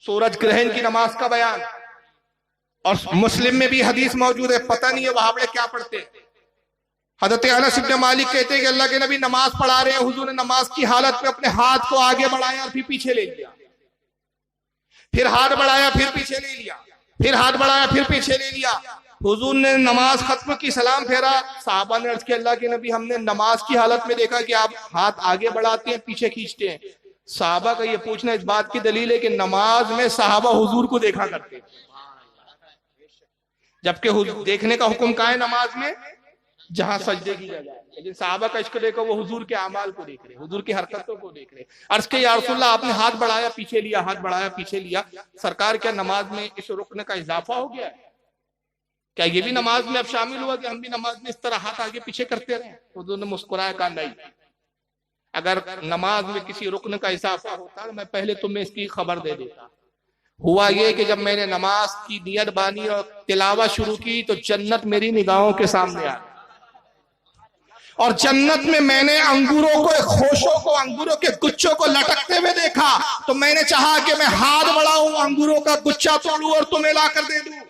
सूरज ग्रहण की नमाज का बयान, और मुस्लिम में भी हदीस मौजूद है, पता नहीं है वहां क्या पढ़ते। हजरत अनस इब्न मालिक कहते हैं कि अल्लाह के नबी नमाज पढ़ा रहे हैं, हुजूर ने नमाज की हालत में अपने हाथ को आगे बढ़ाया और फिर पीछे ले लिया, फिर हाथ बढ़ाया फिर पीछे ले लिया, फिर हाथ बढ़ाया फिर पीछे ले लिया। हुजूर ने नमाज खत्म की, सलाम फेरा। साहबा ने अर्ज किया अल्लाह के नबी हमने नमाज की हालत में देखा कि आप हाथ आगे बढ़ाते हैं पीछे खींचते हैं। साहबा का ये पूछना इस बात की दलील है कि नमाज में साहबा हुजूर को देखा करते, जबकि देखने का हुक्म कहाँ है नमाज में, जहां सजदे की जगह। लेकिन साहबा का इश्क देखो, वो हुजूर के अमाल को देख रहे, हुजूर की हरकतों को देख रहे। अर्ज के या रसूलल्लाह आपने हाथ बढ़ाया पीछे लिया, हाथ बढ़ाया पीछे लिया, सरकार क्या नमाज में इस रुकन का इजाफा हो गया है? क्या ये भी नमाज में अब शामिल हुआ कि हम भी नमाज में इस तरह हाथ आगे पीछे करते रहे? हुजूर ने मुस्कुराया, कहा नहीं, अगर नमाज में किसी रुकन का इजाफा होता मैं पहले तुम्हें इसकी खबर दे देता। हुआ ये कि जब मैंने नमाज की नियत बानी और तिलावत शुरू की तो जन्नत मेरी निगाहों के सामने आ, और जन्नत में मैंने अंगूरों को, खोशों को, अंगूरों के गुच्छों को लटकते हुए देखा, तो मैंने चाहा कि मैं हाथ बढ़ाऊं, अंगूरों का गुच्छा तोड़ूं और तुम्हें लाकर दे दूं।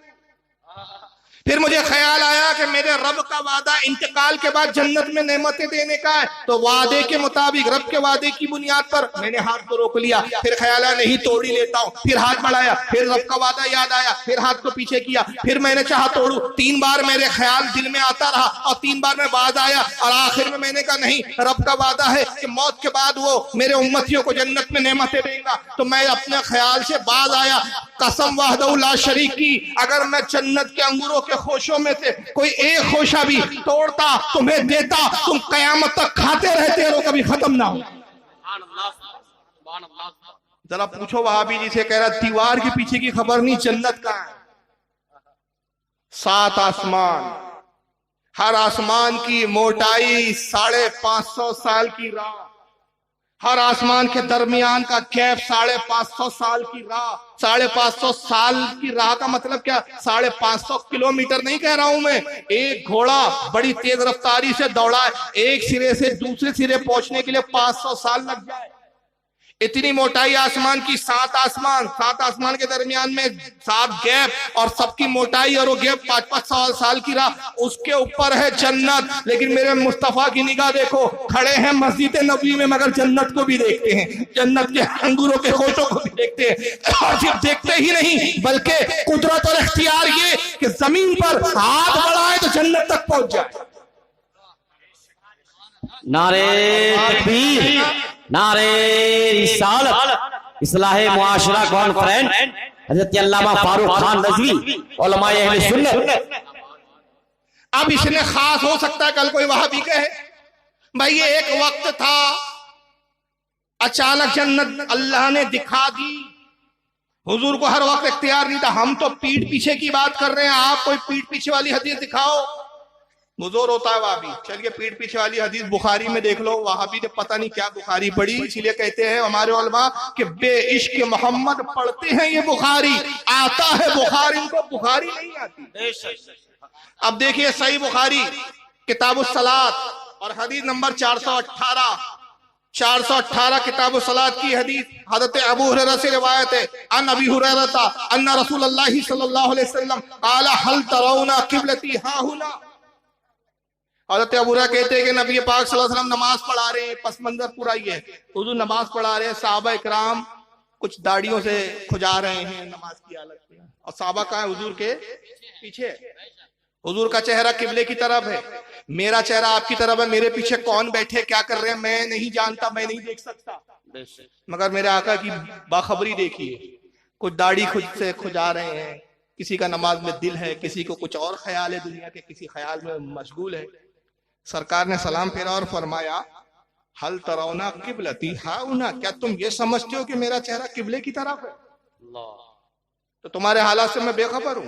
फिर मुझे ख्याल आया कि मेरे रब का वादा इंतकाल के बाद जन्नत में नेमतें देने का है, तो वादे के मुताबिक, रब के वादे की बुनियाद पर मैंने हाथ को रोक लिया। फिर ख्याल आया नहीं तोड़ ही लेता हूं, फिर हाथ बढ़ाया, फिर रब का वादा याद आया, फिर हाथ को पीछे किया, फिर मैंने चाहा तोड़ू। 3 बार मेरे ख्याल दिल में आता रहा और 3 बार में बाज आया, और आखिर में मैंने कहा नहीं, रब का वादा है कि मौत के बाद वो मेरे उम्मतियों को जन्नत में नेमतें देगा। तो मैं अपने ख्याल से बाज आया, कसम वहदहू ला शरीक की, अगर मैं जन्नत के अंगूरों के खोशों में से कोई एक खोशा भी तोड़ता, तुम्हें देता, तुम कयामत तक खाते रहते हो, कभी खत्म ना हो। जरा पूछो वहाबी जी से, कह रहा दीवार के पीछे की खबर नहीं, जन्नत का है। 7 आसमान, हर आसमान की मोटाई 550 साल की राह, हर आसमान के दरमियान का गैप 550 साल की राह। 550 साल की राह का मतलब क्या? 550 किलोमीटर नहीं कह रहा हूं मैं। एक घोड़ा बड़ी तेज रफ्तारी से दौड़ा है, एक सिरे से दूसरे सिरे पहुंचने के लिए 500 साल लग जाए। इतनी मोटाई आसमान की, 7 आसमान के दरमियान में 7 गैप, और सबकी मोटाई और वो गैप 5-5 साल की राह, उसके ऊपर है जन्नत। लेकिन मेरे मुस्तफा की निगाह देखो, खड़े हैं मस्जिद नबी में मगर जन्नत को भी देखते हैं, जन्नत के अंगूरों के खोशों को भी देखते हैं। और सिर्फ देखते ही नहीं बल्कि कुदरत और इख्तियार ये कि जमीन पर हाथ बढ़ाए तो जन्नत तक पहुंच जाए। नारे तकबीर, नारे रिसालत, इस्लाहे मुआशरा कॉन्फ्रेंस, हजरत अल्लामा फारूक खान रज़वी, उलमाए अहले सुन्नत। अब इसने खास हो सकता है कल कोई वहाबी कहे भाई ये एक वक्त था, अचानक जन्नत अल्लाह ने दिखा दी, हुजूर को हर वक्त इख्तियार नहीं था। हम तो पीठ पीछे की बात कर रहे हैं, आप कोई पीठ पीछे वाली हदीस दिखाओ। मुजोर होता है वहाबी। चलिए पीठ पीछे वाली हदीस बुखारी में देख लो, वहाबी ने पता नहीं क्या बुखारी पढ़ी, इसीलिए कहते हैं हमारे उलमा कि बेइश्क मोहम्मद पढ़ते हैं ये बुखारी, आता है बुखारी, इनको बुखारी नहीं आती। अब देखिए सही बुखारी किताबुस सलात और हदीस नंबर 418 किताबुस सलात की हदीस, हज़रत अबू हुरैरा से रिवायत है, अन अबी हुरैरा अन्ना रसूलुल्लाह सल्लल्लाहु अलैहि वसल्लम क़ाला हल तरौना क़िबलती हाहुना। हज़रत अबू हुरैरा कहते हैं कि नबी पाक सल्लल्लाहु अलैहि वसल्लम नमाज पढ़ा रहे हैं, पस मंजर पूरा ही है, हुजूर नमाज पढ़ा रहे हैं, सहाबा इकराम कुछ दाढ़ियों से खुजा रहे हैं नमाज की हालत में, और सहाबा कहाँ है? हुजूर के पीछे। हुजूर का चेहरा किबले की तरफ है, मेरा चेहरा आपकी तरफ है, मेरे पीछे कौन बैठे क्या कर रहे हैं मैं नहीं जानता, मैं नहीं देख सकता, मगर मेरे आका की बाखबरी देखिए, कुछ दाढ़ी खुद से खुजा रहे हैं, किसी का नमाज में दिल है, किसी को कुछ और ख्याल है, दुनिया के किसी ख्याल में मशगूल है। सरकार ने सलाम फेरा और फरमाया हल तरौना किबलती हाउना, क्या तुम ये समझते हो कि मेरा चेहरा किबले की तरफ है? तो तुम्हारे हालात से मैं बेखबर हूं,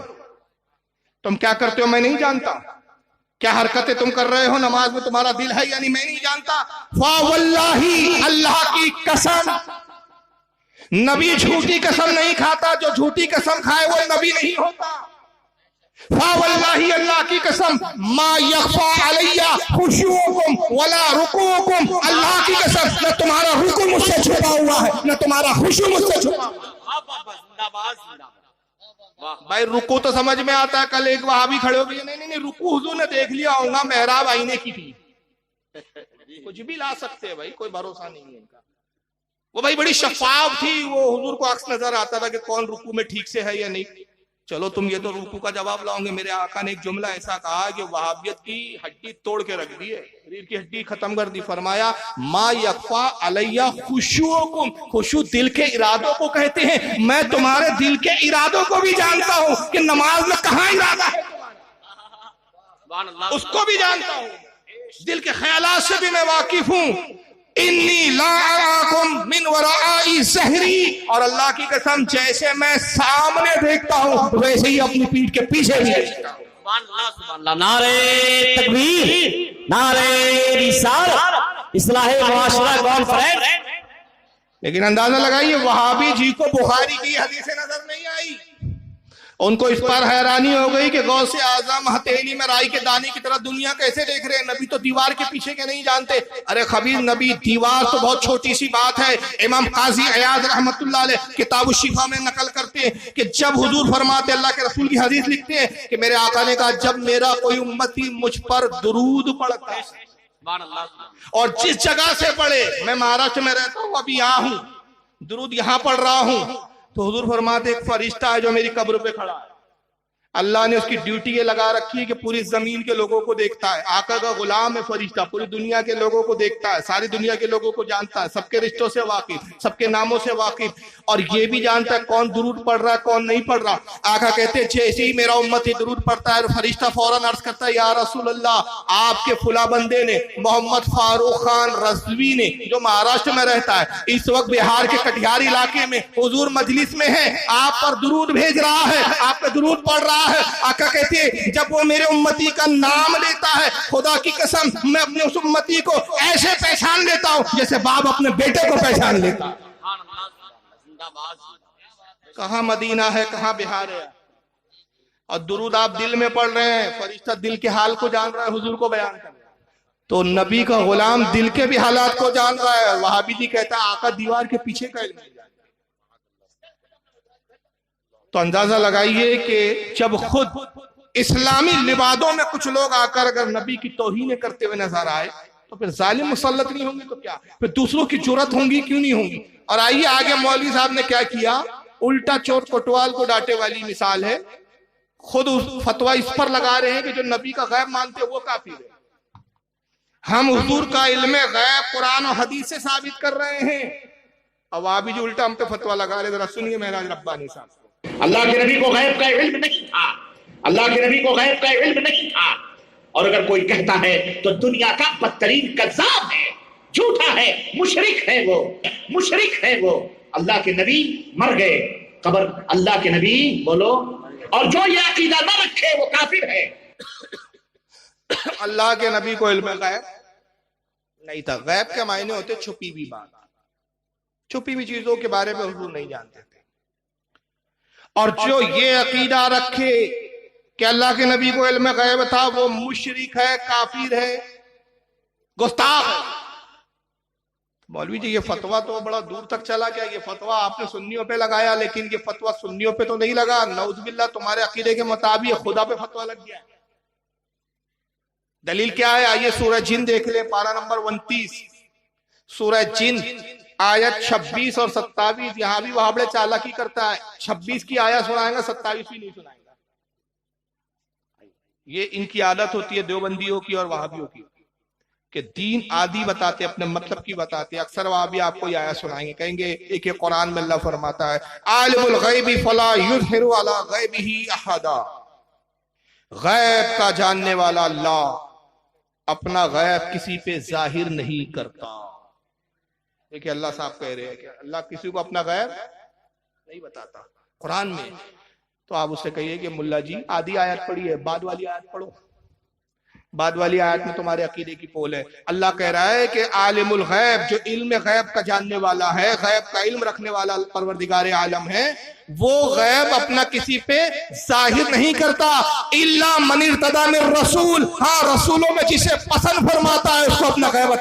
तुम क्या करते हो मैं नहीं जानता, क्या हरकतें तुम कर रहे हो, नमाज में तुम्हारा दिल है यानी मैं नहीं जानता। फा वल्लाही, अल्लाह की कसम, नबी झूठी कसम नहीं खाता, जो झूठी कसम खाए वो नबी नहीं होता। फा वल्लाही, अल्लाह की कसम, मा यख्फा अलैया खुशूकुम वला रुकूकुम, अल्लाह की कसम न तुम्हारा रुकू मुझसे छुपा हुआ है न तुम्हारा खुशू मुझसे छुपा हुआ है। भाई रुकू तो समझ में आता है, कल एक वहाबी खड़े हो गए, नहीं रुकू हुजूर ने देख लिया होगा, मेहराब आईने की थी। कुछ भी ला सकते हैं भाई, कोई भरोसा नहीं है इनका। वो भाई बड़ी शफाफ थी, वो हुजूर को अक्स नजर आता था कि कौन रुकू में ठीक से है या नहीं। चलो तुम ये तो रुकू का जवाब लाओगे, मेरे आका ने एक जुमला ऐसा कहा कि वहाबियत की हड्डी तोड़ के रख दी है, शरीर की हड्डी खत्म कर दी। फरमाया मा यकफा अलैया खुशूकुम, खुशू दिल के इरादों को कहते हैं, मैं तुम्हारे दिल के इरादों को भी जानता हूं कि नमाज में कहां इरादा है, उसको भी जानता हूं, दिल के ख्यालात से भी मैं वाकिफ हूं। इन्नी ला अराकुम मिन वराई ज़हरी, और अल्लाह की कसम जैसे मैं सामने देखता हूं वैसे ही अपनी पीठ के पीछे भी देखता हूं। नारे तकबीर, नारे रिसालत, इस्लाहे मुआशरा कॉन्फ्रेंस। लेकिन अंदाजा लगाइए, वहाबी जी को बुखारी की हदीसें नजर नहीं आई। उनको इस पर हैरानी हो गई कि गौसे आजम हथेली में राई के दाने की तरह दुनिया कैसे देख रहे हैं, नबी तो दीवार के पीछे के नहीं जानते। अरे खबीर नबी, दीवार तो बहुत छोटी सी बात है। इमाम काजी अयाद रहमतुल्लाह अलैह किताब शिफा में नकल करते हैं कि जब हुजूर फरमाते, अल्लाह के रसूल की हदीस लिखते हैं कि मेरे आका ने कहा, जब मेरा कोई उम्मती मुझ पर दुरूद पढ़ता है और जिस जगह से पढ़े, मैं महाराष्ट्र में रहता हूँ, अभी यहाँ हूँ, दुरूद यहाँ पढ़ रहा हूँ, तो हुजूर फरमाते एक फरिश्ता है जो मेरी कब्र पे खड़ा है। अल्लाह ने उसकी ड्यूटी ये लगा रखी है कि पूरी जमीन के लोगों को देखता है। आका का गुलाम है फरिश्ता, पूरी दुनिया के लोगों को देखता है, सारी दुनिया के लोगों को जानता है, सबके रिश्तों से वाकिफ, सबके नामों से वाकिफ, और ये भी जानता है कौन दुरूद पढ़ रहा है कौन नहीं पढ़ रहा। आका कहते हैं जैसे ही मेरा उम्मती दुरूद पढ़ता है, फरिश्ता फौरन अर्ज करता है, या रसूल अल्लाह, आपके फुला बंदे ने, मोहम्मद फारूक खान रज़वी ने, जो महाराष्ट्र में रहता है, इस वक्त बिहार के कटिहार इलाके में हुजूर मजलिस में है, आप पर दुरूद भेज रहा है, आप पे दुरूद पढ़ रहा है। आका कहते हैं जब वो मेरे उम्मती का नाम लेता है, खुदा की कसम मैं अपने उस उम्मती को ऐसे पहचान लेता हूं जैसे बाप अपने बेटे को पहचान लेता है। कहां मदीना है, कहां बिहार है, और दुरूद आप दिल में पढ़ रहे हैं, फरिश्ता दिल के हाल को जान रहा है, हुजूर को बयान कर रहा है। तो नबी का गुलाम दिल के भी हालात को जान रहा है। वहाबी जी कहता है आका दीवार के पीछे का इल्म है। तो अंदाजा लगाइए कि जब खुद इस्लामी लिबादों में कुछ लोग आकर अगर नबी की तौहीन करते हुए नजर आए, तो फिर जालिम मुसल्लत नहीं होंगे तो क्या, फिर दूसरों की जुर्रत होंगी क्यों नहीं होंगी। और आइए आगे मौलवी साहब ने क्या किया, उल्टा चोर कोतवाल को डांटे वाली मिसाल है। खुद फतवा इस पर लगा रहे हैं कि जो नबी का गैब मानते हैं वो काफिर है। हम हुजूर का इल्म गैब कुरान और हदीस से साबित कर रहे हैं, अवाबी जो उल्टा हम पे फतवा लगा रहे। जरा सुनिए महराज रब्बानी साहब। अल्लाह के नबी को गैब का इल्म नहीं था, अल्लाह के नबी को गैब का इल्म नहीं था। और अगर कोई कहता है तो दुनिया का बदतरीन कज़्ज़ाब है, झूठा है, मुशरिक है वो, मुशरिक है वो। अल्लाह के नबी मर गए, कब्र अल्लाह के नबी बोलो, और जो ये अकीदा न रखे वो काफिर है। अल्लाह के नबी को इल्म गैब नहीं था। गैब के मायने होते छुपी हुई बात, छुपी हुई चीजों के बारे में हुजूर नहीं जानते थे। और जो ये अकीदा रखे कि अल्लाह के नबी को इल्म गैब था, वो मुशरिक है, काफिर है, गुस्ताख है। मौलवी जी ये फतवा तो बड़ा दूर तक चला गया, ये फतवा आपने सुन्नियों पे लगाया, लेकिन ये फतवा सुन्नियों पे तो नहीं लगा, नऊज़ुबिल्लाह तुम्हारे अकीदे के मुताबिक खुदा पे फतवा लग गया। दलील क्या है, आइए सूरह जिन देख ले, पारा नंबर 29, सूरह जिन आयत 26 और 27। यहां भी वहाबड़े चालाकी करता है, 26 की आयत सुनाएगा, 27वीं नहीं सुनाएगा। ये इनकी आदत होती है देवबंदियों की और वहाबियों की, कि दीन आदि बताते, अपने मतलब की बताते। अक्सर वहाबी आपको यह आयत सुनाएंगे, कहेंगे एक कुरान में अल्लाह फरमाता है, आलिमुल गैबी फला युज़हिरु अला गैबिही अहदा, गैब का जानने वाला अल्लाह अपना गैब किसी पे जाहिर नहीं करता। देखिए अल्लाह साहब कह रहे हैं कि अल्लाह किसी को अपना गैब नहीं बताता कुरान में। तो आप उससे कहिए कि मुल्ला जी आधी आयत पढ़ी है, बाद वाली आयत पढ़ो, बाद वाली आयत में तुम्हारे अकीदे की पोल है। अल्लाह कह रहा है कि आलिमुल गैब, जो इल्म गैब का जानने वाला है, गैब का इल्म रखने वाला परवरदिगार आलम है, वो गैब अपना किसी पे जाहिर नहीं करता। इल्ला मन इर्तदा मिर रसूल, हाँ रसूलों में जिसे पसंद फरमाता है उसको अपना गैब